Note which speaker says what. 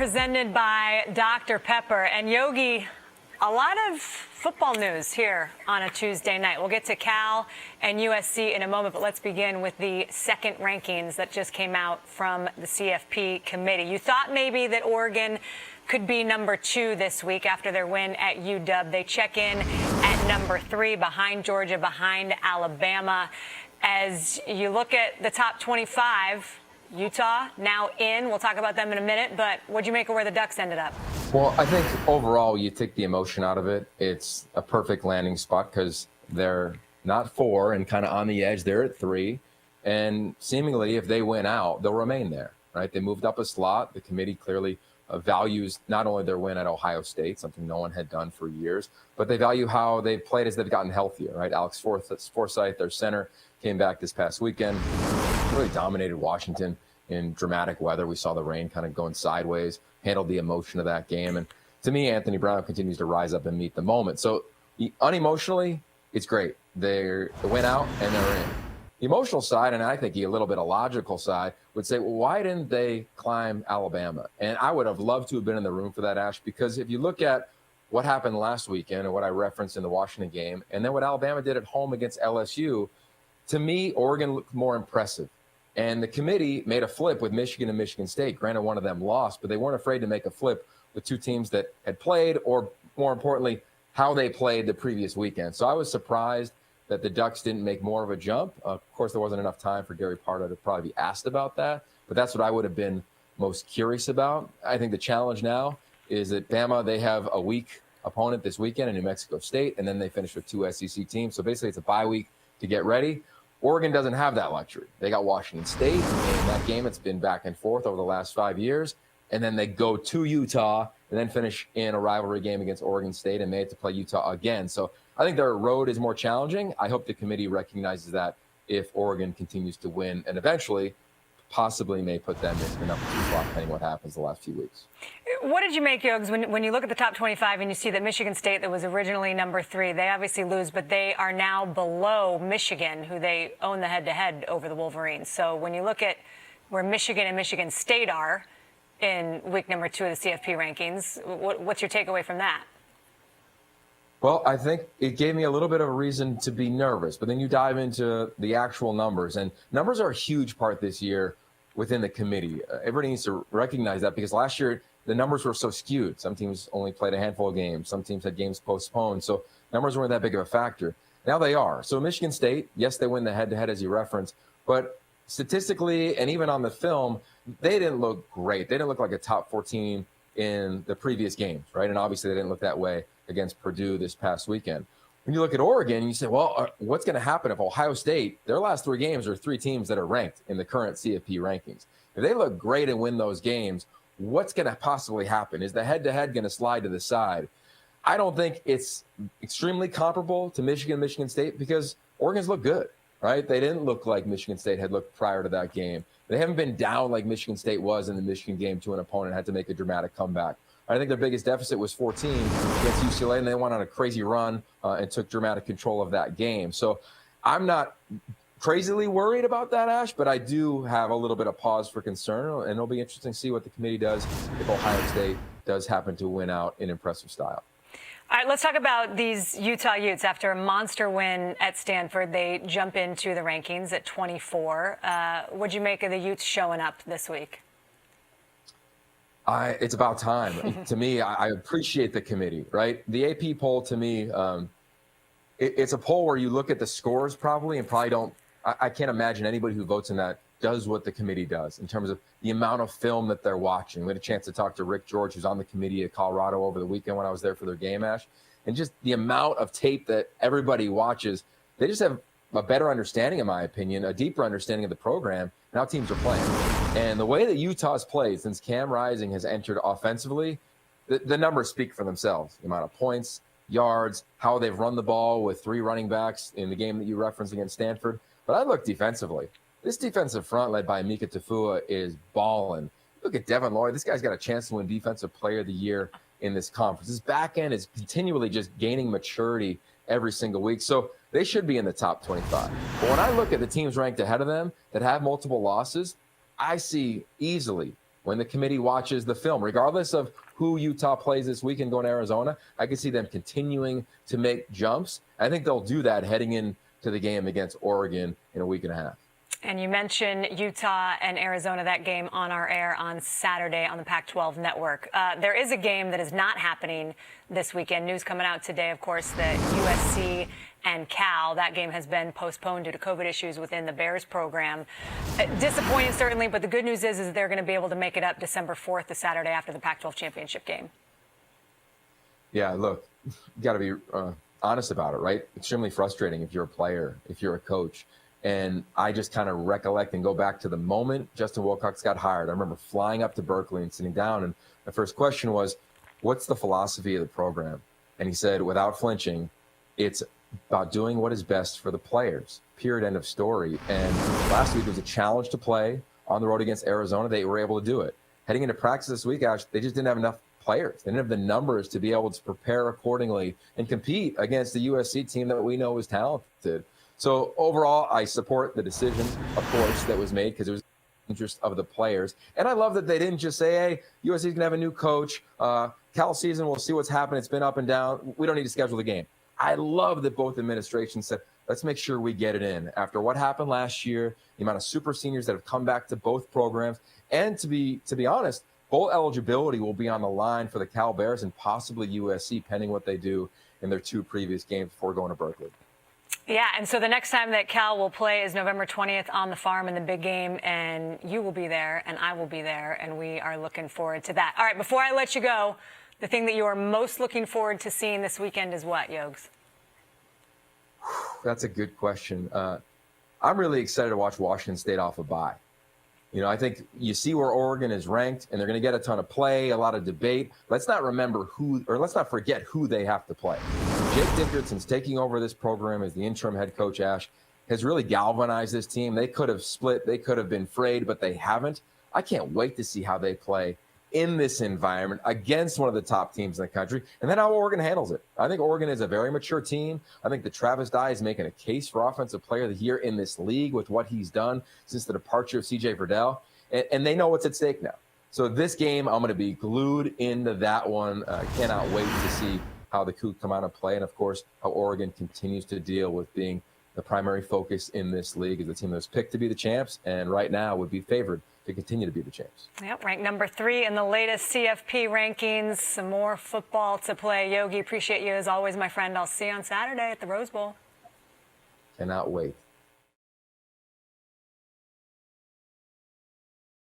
Speaker 1: presented by Dr. Pepper. And Yogi, a lot of football news here on a Tuesday night. We'll get to Cal and USC in a moment, but let's begin with the second rankings that just came out from the CFP committee. You thought maybe that Oregon could be number 2 this week after their win at UW. They check in at number 3, behind Georgia, behind Alabama. As you look at the top 25, Utah now in. We'll talk about them in a minute, but what'd you make of where the Ducks ended up?
Speaker 2: Well, I think overall, you take the emotion out of it. It's a perfect landing spot because they're not 4 and kind of on the edge. They're at 3. And seemingly, if they win out, they'll remain there, right? They moved up a slot. The committee clearly values not only their win at Ohio State, something no one had done for years, but they value how they've played as they've gotten healthier, right? Alex Forsythe, their center, came back this past weekend, really dominated Washington in dramatic weather. We saw the rain kind of going sideways, handled the emotion of that game. And to me, Anthony Brown continues to rise up and meet the moment. So unemotionally, it's great. They went out and they're in. The emotional side, and I think a little bit of logical side, would say, well, why didn't they climb Alabama? And I would have loved to have been in the room for that, Ash, because if you look at what happened last weekend and what I referenced in the Washington game, and then what Alabama did at home against LSU, to me, Oregon looked more impressive. And the committee made a flip with Michigan and Michigan State. Granted, one of them lost, but they weren't afraid to make a flip with two teams that had played, or more importantly, how they played the previous weekend. So I was surprised that the Ducks didn't make more of a jump. Of course, there wasn't enough time for Gary Pardo to probably be asked about that, but that's what I would have been most curious about. I think the challenge now is that Bama, they have a weak opponent this weekend in New Mexico State, and then they finish with 2 SEC teams. So basically, it's a bye week to get ready. Oregon doesn't have that luxury. They got Washington State, and that game, it's been back and forth over the last 5 years. And then they go to Utah and then finish in a rivalry game against Oregon State, and they have to play Utah again. So I think their road is more challenging. I hope the committee recognizes that if Oregon continues to win, and eventually possibly may put them in the number 2 slot, depending what happens the last few weeks.
Speaker 1: What did you make, Yogs, when you look at the top 25 and you see that Michigan State, that was originally number 3, they obviously lose, but they are now below Michigan, who they own the head-to-head over the Wolverines. So when you look at where Michigan and Michigan State are in week number 2 of the CFP rankings, what's your takeaway from that?
Speaker 2: Well, I think it gave me a little bit of a reason to be nervous, but then you dive into the actual numbers, and numbers are a huge part this year within the committee. Everybody needs to recognize that, because last year the numbers were so skewed. Some teams only played a handful of games. Some teams had games postponed. So numbers weren't that big of a factor. Now they are. So Michigan State, yes, they win the head-to-head as you referenced, but statistically and even on the film, they didn't look great. They didn't look like a top 14 in the previous games, right? And obviously they didn't look that way against Purdue this past weekend. When you look at Oregon, you say, well, what's going to happen if Ohio State, their last 3 games are 3 teams that are ranked in the current CFP rankings. If they look great and win those games, what's going to possibly happen? Is the head-to-head going to slide to the side? I don't think it's extremely comparable to Michigan State, because Oregon's look good, right? They didn't look like Michigan State had looked prior to that game. They haven't been down like Michigan State was in the Michigan game to an opponent, had to make a dramatic comeback. I think their biggest deficit was 14 against UCLA, and they went on a crazy run and took dramatic control of that game. So I'm not crazily worried about that, Ash, but I do have a little bit of pause for concern, and it'll be interesting to see what the committee does if Ohio State does happen to win out in impressive style.
Speaker 1: All right, let's talk about these Utah Utes. After a monster win at Stanford, they jump into the rankings at 24. What'd you make of the Utes showing up this week?
Speaker 2: It's about time. To me, I appreciate the committee, right? The AP poll, to me, it's a poll where you look at the scores probably and probably don't – I can't imagine anybody who votes in that does what the committee does in terms of the amount of film that they're watching. We had a chance to talk to Rick George, who's on the committee at Colorado over the weekend when I was there for their game, Ash. And just the amount of tape that everybody watches, they just have a better understanding, in my opinion, a deeper understanding of the program and how teams are playing. And the way that Utah's played since Cam Rising has entered offensively, the numbers speak for themselves. The amount of points, yards, how they've run the ball with 3 running backs in the game that you referenced against Stanford. But I look defensively. This defensive front led by Mika Tafua is balling. Look at Devin Lloyd. This guy's got a chance to win Defensive Player of the Year in this conference. His back end is continually just gaining maturity every single week. So they should be in the top 25. But when I look at the teams ranked ahead of them that have multiple losses, I see easily when the committee watches the film, regardless of who Utah plays this weekend going to Arizona, I can see them continuing to make jumps. I think they'll do that heading into the game against Oregon in a week and a half.
Speaker 1: And you mentioned Utah and Arizona, that game on our air on Saturday on the Pac-12 network. There is a game that is not happening this weekend. News coming out today, of course, that USC and Cal, that game has been postponed due to COVID issues within the Bears program. Disappointing, certainly, but the good news is they're going to be able to make it up December 4th, the Saturday after the Pac-12 championship game.
Speaker 2: Yeah, look, you got to be honest about it, right? Extremely frustrating if you're a player, if you're a coach. And I just kind of recollect and go back to the moment Justin Wilcox got hired. I remember flying up to Berkeley and sitting down, and my first question was, what's the philosophy of the program? And he said, without flinching, it's about doing what is best for the players, period, end of story. And last week was a challenge to play on the road against Arizona. They were able to do it. Heading into practice this week, Ash, they just didn't have enough players. They didn't have the numbers to be able to prepare accordingly and compete against the USC team that we know is talented. So overall, I support the decision, of course, that was made because it was in the interest of the players. And I love that they didn't just say, hey, USC is going to have a new coach. Cal season, we'll see what's happened. It's been up and down. We don't need to schedule the game. I love that both administrations said, let's make sure we get it in. After what happened last year, the amount of super seniors that have come back to both programs, and to be honest, bowl eligibility will be on the line for the Cal Bears and possibly USC, pending what they do in their two previous games before going to Berkeley.
Speaker 1: Yeah, and so the next time that Cal will play is November 20th on the farm in the big game, and you will be there, and I will be there, and we are looking forward to that. All right, before I let you go, the thing that you are most looking forward to seeing this weekend is what, Yogs?
Speaker 2: That's a good question. I'm really excited to watch Washington State off a bye. You know, I think you see where Oregon is ranked, and they're going to get a ton of play, a lot of debate. Let's not forget who they have to play. Jake Dickerson's taking over this program as the interim head coach, Ash, has really galvanized this team. They could have split, they could have been frayed, but they haven't. I can't wait to see how they play in this environment against one of the top teams in the country, and then how Oregon handles it. I think Oregon is a very mature team. I think that Travis Dye is making a case for Offensive Player of the Year in this league with what he's done since the departure of C.J. Verdell, and they know what's at stake now. So this game, I'm going to be glued into that one. I cannot wait to see how the Cougs come out and play, and of course, how Oregon continues to deal with being the primary focus in this league as the team that was picked to be the champs, and right now would be favored to continue to be the champs.
Speaker 1: Yep, ranked number 3 in the latest CFP rankings. Some more football to play. Yogi, appreciate you as always, my friend. I'll see you on Saturday at the Rose Bowl.
Speaker 2: Cannot wait.